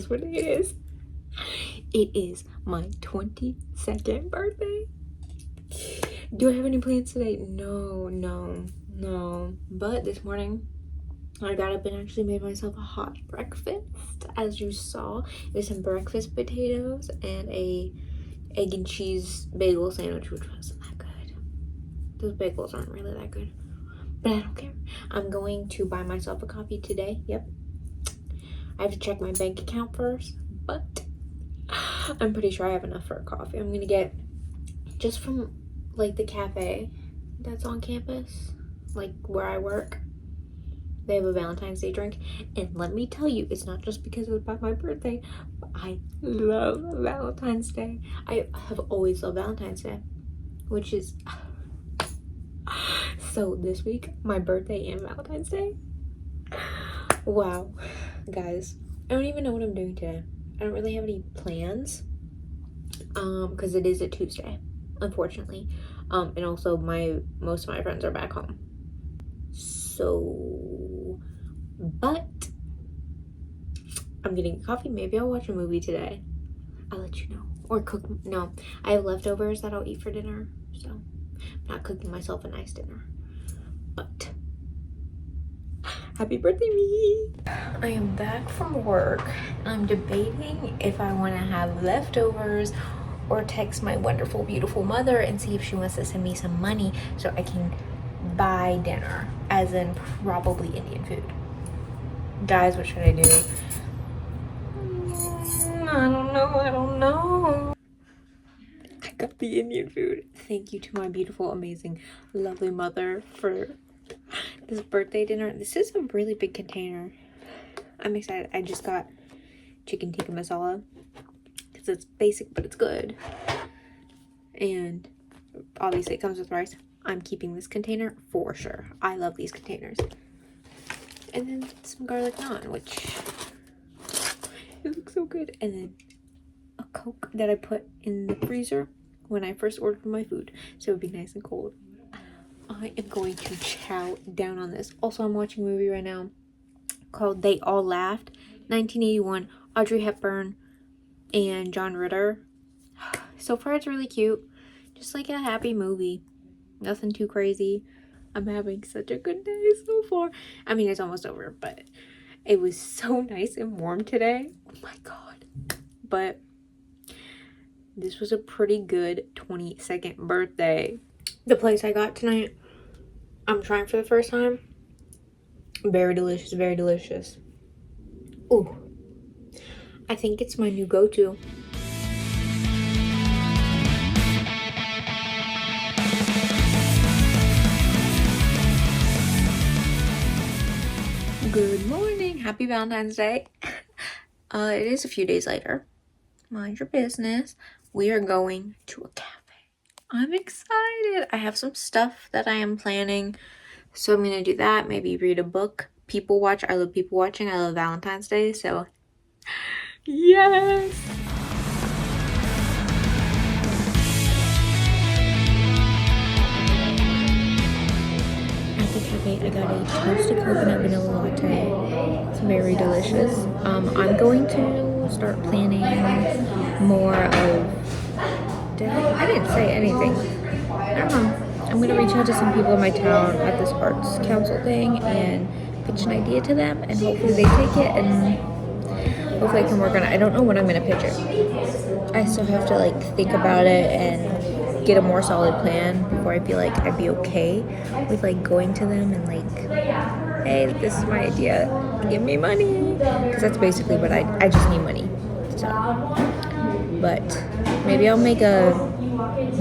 guess what it is? It is my 22nd birthday. Do I have any plans today? No. But this morning, I got up and actually made myself a hot breakfast. As you saw, there's some breakfast potatoes and a egg and cheese bagel sandwich, which wasn't that good. Those bagels aren't really that good, but I don't care. I'm going to buy myself a coffee today. Yep. I have to check my bank account first, but I'm pretty sure I have enough for a coffee. I'm gonna get just from like the cafe that's on campus, like where I work. They have a Valentine's Day drink, and let me tell you, it's not just because it's about my birthday, but I love Valentine's Day. I have always loved Valentine's Day, which is so this week, my birthday and Valentine's Day. Wow, guys, I don't even know what I'm doing today. I don't really have any plans, because it is a Tuesday, unfortunately, and also most of my friends are back home. So, but I'm getting coffee. Maybe I'll watch a movie today. I'll let you know. Or cook. No, I have leftovers that I'll eat for dinner. So, I'm not cooking myself a nice dinner. But, happy birthday, me! I am back from work. I'm debating if I want to have leftovers or text my wonderful, beautiful mother and see if she wants to send me some money so I can buy dinner, as in probably Indian food. Guys, what should I do? I don't know. I got the Indian food. Thank you to my beautiful, amazing, lovely mother for this birthday dinner. This is a really big container. I'm excited. I just got chicken tikka masala because it's basic, but it's good. And obviously it comes with rice. I'm keeping this container for sure. I love these containers. And then some garlic naan, which it looks so good. And then a Coke that I put in the freezer when I first ordered my food, so it would be nice and cold. I am going to chow down on this. Also, I'm watching a movie right now called They All Laughed, 1981, Audrey Hepburn and John Ritter. So far, it's really cute. Just like a happy movie. Nothing too crazy. I'm having such a good day so far. I mean, it's almost over, but it was so nice and warm today. Oh my god. But this was a pretty good 22nd birthday. The place I got tonight, I'm trying for the first time. Very delicious, very delicious. Ooh. I think it's my new go-to. Good morning. Happy Valentine's Day. It is a few days later. Mind your business. We are going to a cafe. I'm excited. I have some stuff that I am planning. So I'm going to do that. Maybe read a book. People watch. I love people watching. I love Valentine's Day. So, yes. I got a toasted coconut vanilla latte. It's very delicious. I'm going to start planning more of... I didn't say anything. I don't know. I'm going to reach out to some people in my town at this arts council thing and pitch an idea to them, and hopefully they take it, and hopefully I can work on it. I don't know when I'm going to pitch it. I still have to think about it and get a more solid plan before I feel like I'd be okay with going to them and hey, this is my idea, give me money, because that's basically what I just need money. So, but maybe I'll make a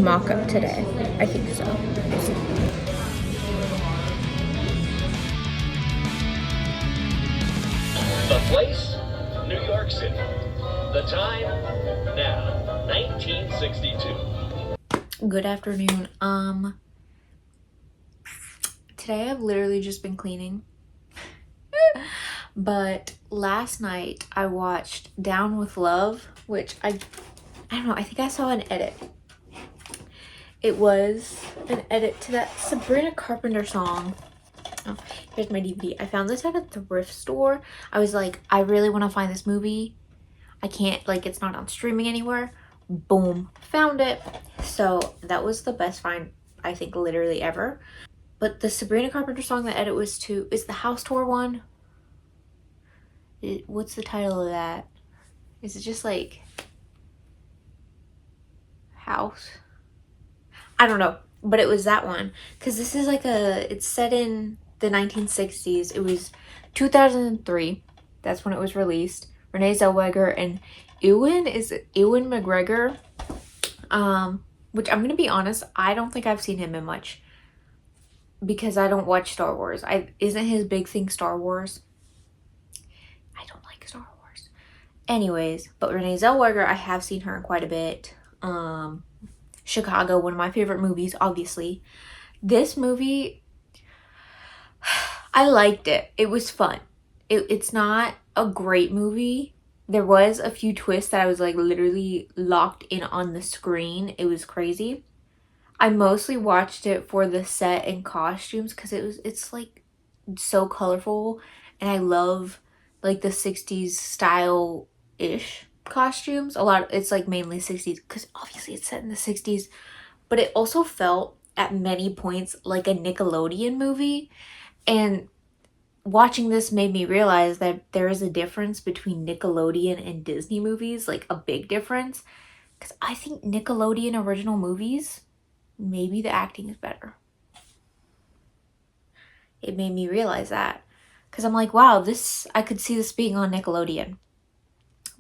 mock-up today. I think so. We'll see. The place, New York City. The time, now, 1962. Good afternoon. Today I've literally just been cleaning. But last night I watched Down with Love, which I don't know, I think I saw an edit. It was an edit to that Sabrina Carpenter song. Oh, here's my DVD. I found this at a thrift store. I was like, I really want to find this movie. I can't, like, it's not on streaming anywhere. Boom, found it. So that was the best find, I think, literally ever. But the Sabrina Carpenter song that edit was to is the House Tour one. What's the title of that? Is it just like House? I don't know, but it was that one because this is like it's set in the 1960s. It was 2003. That's when it was released. Renee Zellweger and Ewan McGregor. Which I'm gonna be honest, I don't think I've seen him in much because I don't watch Star Wars. Isn't his big thing Star Wars? I don't like Star Wars. Anyways, but Renee Zellweger, I have seen her in quite a bit. Chicago, one of my favorite movies, obviously. This movie, I liked it. It was fun. It's not a great movie. There was a few twists that I was like literally locked in on the screen. It was crazy. I mostly watched it for the set and costumes because it's like so colorful, and I love like the 60s style-ish costumes. It's like mainly 60s because obviously it's set in the 60s, but it also felt at many points like a Nickelodeon movie. And watching this made me realize that there is a difference between Nickelodeon and Disney movies, like a big difference, because I think Nickelodeon original movies, maybe the acting is better. It made me realize that because I'm like, wow, I could see this being on Nickelodeon,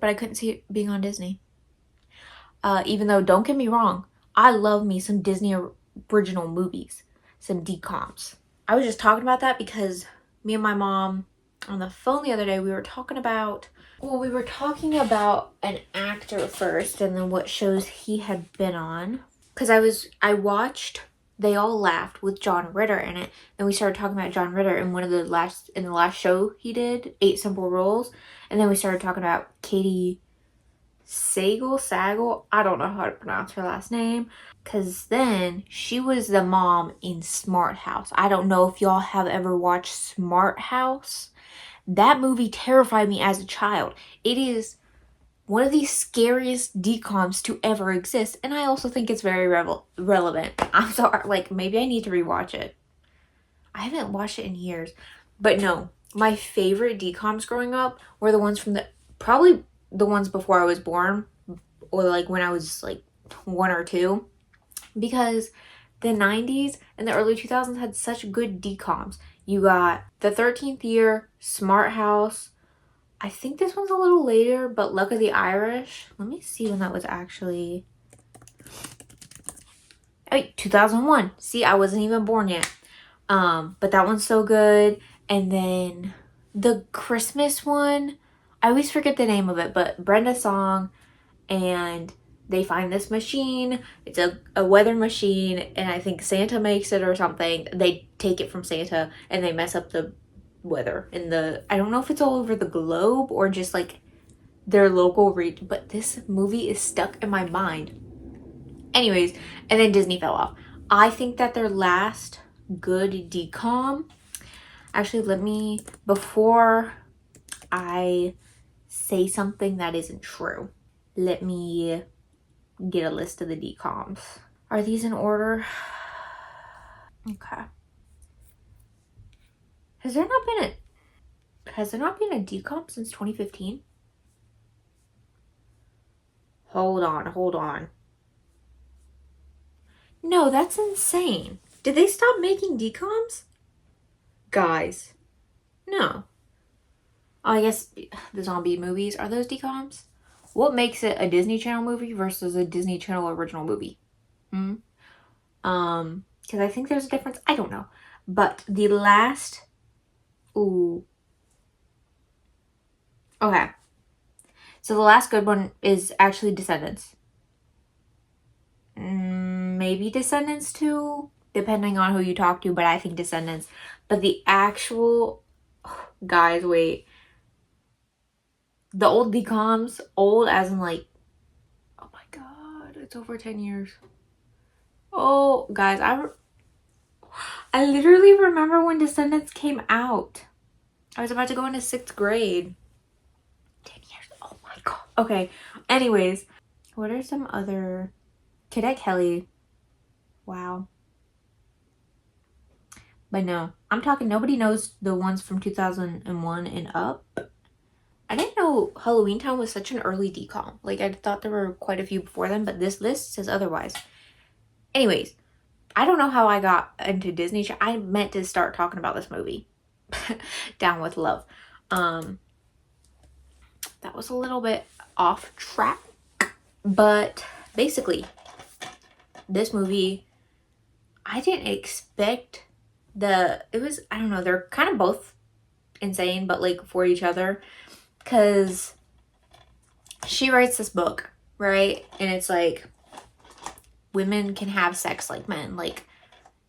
but I couldn't see it being on Disney. Even though, don't get me wrong, I love me some Disney original movies, some DCOMs. I was just talking about that because me and my mom on the phone the other day, we were talking about an actor first and then what shows he had been on. Because I watched They All Laughed with John Ritter in it, and we started talking about John Ritter in the last show he did, 8 Simple Rules, and then we started talking about Katie Sagal, I don't know how to pronounce her last name, because then she was the mom in Smart House. I don't know if y'all have ever watched Smart House. That movie terrified me as a child. It is one of the scariest DCOMs to ever exist, and I also think it's very relevant. I'm sorry, like, maybe I need to rewatch it. I haven't watched it in years. But no, my favorite DCOMs growing up were the ones from probably the ones before I was born, or like when I was like 1 or 2, because the 90s and the early 2000s had such good DCOMs. You got The 13th Year, Smart House. I think this one's a little later, but Luck of the Irish. Let me see when that was actually. Oh, 2001. See, I wasn't even born yet. But that one's so good. And then the Christmas one, I always forget the name of it, but Brenda Song, and they find this machine. It's a weather machine, and I think Santa makes it or something. They take it from Santa and they mess up the weather I don't know if it's all over the globe or just like their local region, but this movie is stuck in my mind. Anyways, and then Disney fell off. I think that their last good DCOM, actually, before I say something that isn't true, let me get a list of the DCOMs. Are these in order? Okay. Has there not been a DCOM since 2015? Hold on. No, that's insane. Did they stop making DCOMs? Guys. No. Oh, I guess the zombie movies, are those DCOMs? What makes it a Disney Channel movie versus a Disney Channel original movie? Because I think there's a difference. I don't know. But the last... Ooh. Okay. So the last good one is actually Descendants. Maybe Descendants 2, depending on who you talk to, but I think Descendants. But the actual... guys, wait. The old DCOMs, old as in like... Oh my god, it's over 10 years. Oh, guys, I literally remember when Descendants came out. I was about to go into 6th grade. 10 years. Oh my god. Okay, anyways, what are some other... Cadet Kelly. Wow. But no, I'm talking, nobody knows the ones from 2001 and up. I didn't know Halloween Town was such an early decom. Like, I thought there were quite a few before them, but this list says otherwise. Anyways, I don't know how I got into Disney. I meant to start talking about this movie. Down with Love. That was a little bit off track. But basically, this movie, I didn't expect it was, I don't know, they're kind of both insane, but like for each other. Because she writes this book, right? And it's like, women can have sex like men. Like,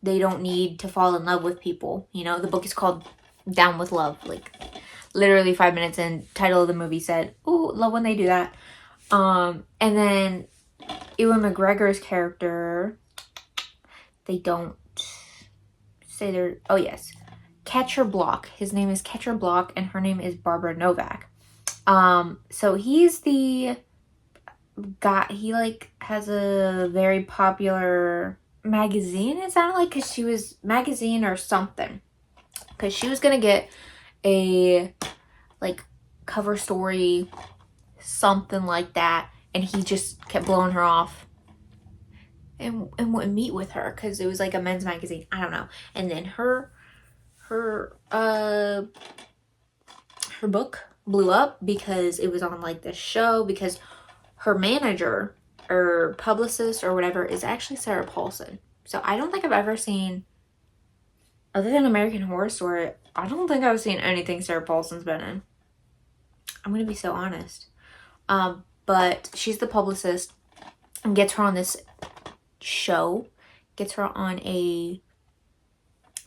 they don't need to fall in love with people. You know, the book is called Down with Love. Like, literally 5 minutes in, title of the movie said, ooh, love when they do that. And then Ewan McGregor's character, they don't say they're, oh yes, Catcher Block. His name is Catcher Block, and her name is Barbara Novak. So he's the guy, he like has a very popular magazine, it sounded like, because she was magazine or something, because she was gonna get a like cover story, something like that, and he just kept blowing her off and wouldn't meet with her because it was like a men's magazine. I don't know. And then her book blew up because it was on like this show, because her manager or publicist or whatever is actually Sarah Paulson. So I don't think I've ever seen, other than American Horror Story, I don't think I've seen anything Sarah Paulson's been in. I'm gonna be so honest. But she's the publicist and gets her on this show, gets her on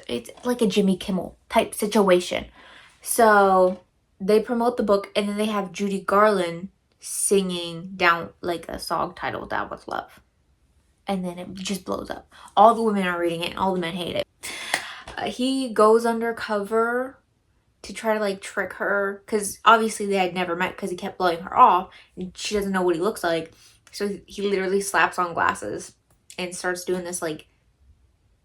it's like a Jimmy Kimmel type situation. So they promote the book, and then they have Judy Garland singing down, like a song titled Down with Love. And then it just blows up. All the women are reading it, and all the men hate it. He goes undercover to try to like trick her, because obviously they had never met, because he kept blowing her off and she doesn't know what he looks like. So he literally slaps on glasses and starts doing this like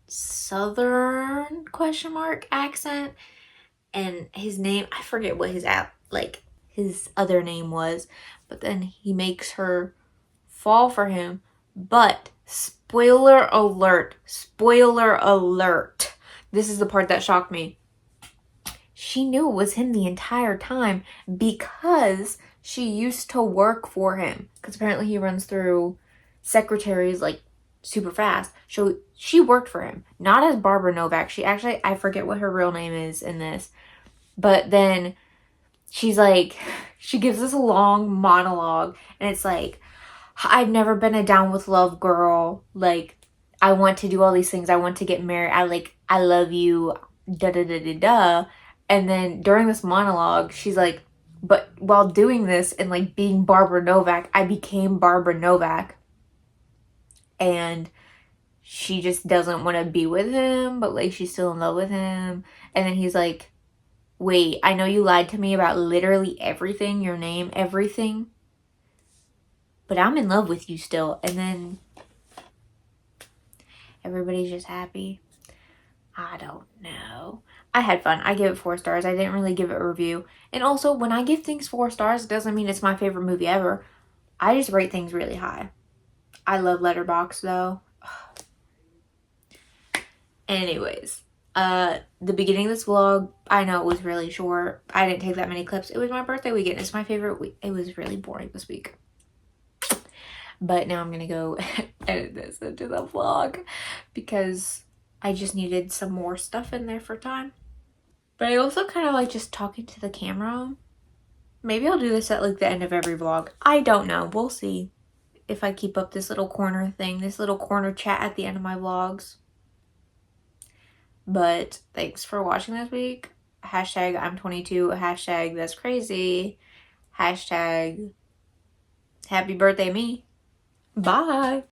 Southern question mark accent. And his name, I forget what his other name was, but then he makes her fall for him. But spoiler alert, this is the part that shocked me. She knew it was him the entire time because she used to work for him. Because apparently he runs through secretaries like super fast. So she worked for him. Not as Barbara Novak. She actually, I forget what her real name is in this. But then she's like, she gives this long monologue. And it's like, I've never been a Down with Love girl. Like, I want to do all these things. I want to get married. I love you. Da da da da da. And then during this monologue, she's like, but while doing this and like being Barbara Novak, I became Barbara Novak. And she just doesn't want to be with him, but like she's still in love with him. And then he's like, wait, I know you lied to me about literally everything, your name, everything, but I'm in love with you still. And then everybody's just happy. I don't know. I had fun. I give it 4 stars. I didn't really give it a review. And also, when I give things 4 stars, it doesn't mean it's my favorite movie ever. I just rate things really high. I love Letterboxd though. Anyways, the beginning of this vlog, I know it was really short. I didn't take that many clips. It was my birthday weekend. It's my favorite week. It was really boring this week. But now I'm gonna go edit this into the vlog because I just needed some more stuff in there for time. But I also kind of like just talking to the camera. Maybe I'll do this at like the end of every vlog. I don't know. We'll see if I keep up this little corner thing, this little corner chat at the end of my vlogs. But thanks for watching this week. Hashtag I'm 22. Hashtag that's crazy. Hashtag happy birthday me. Bye.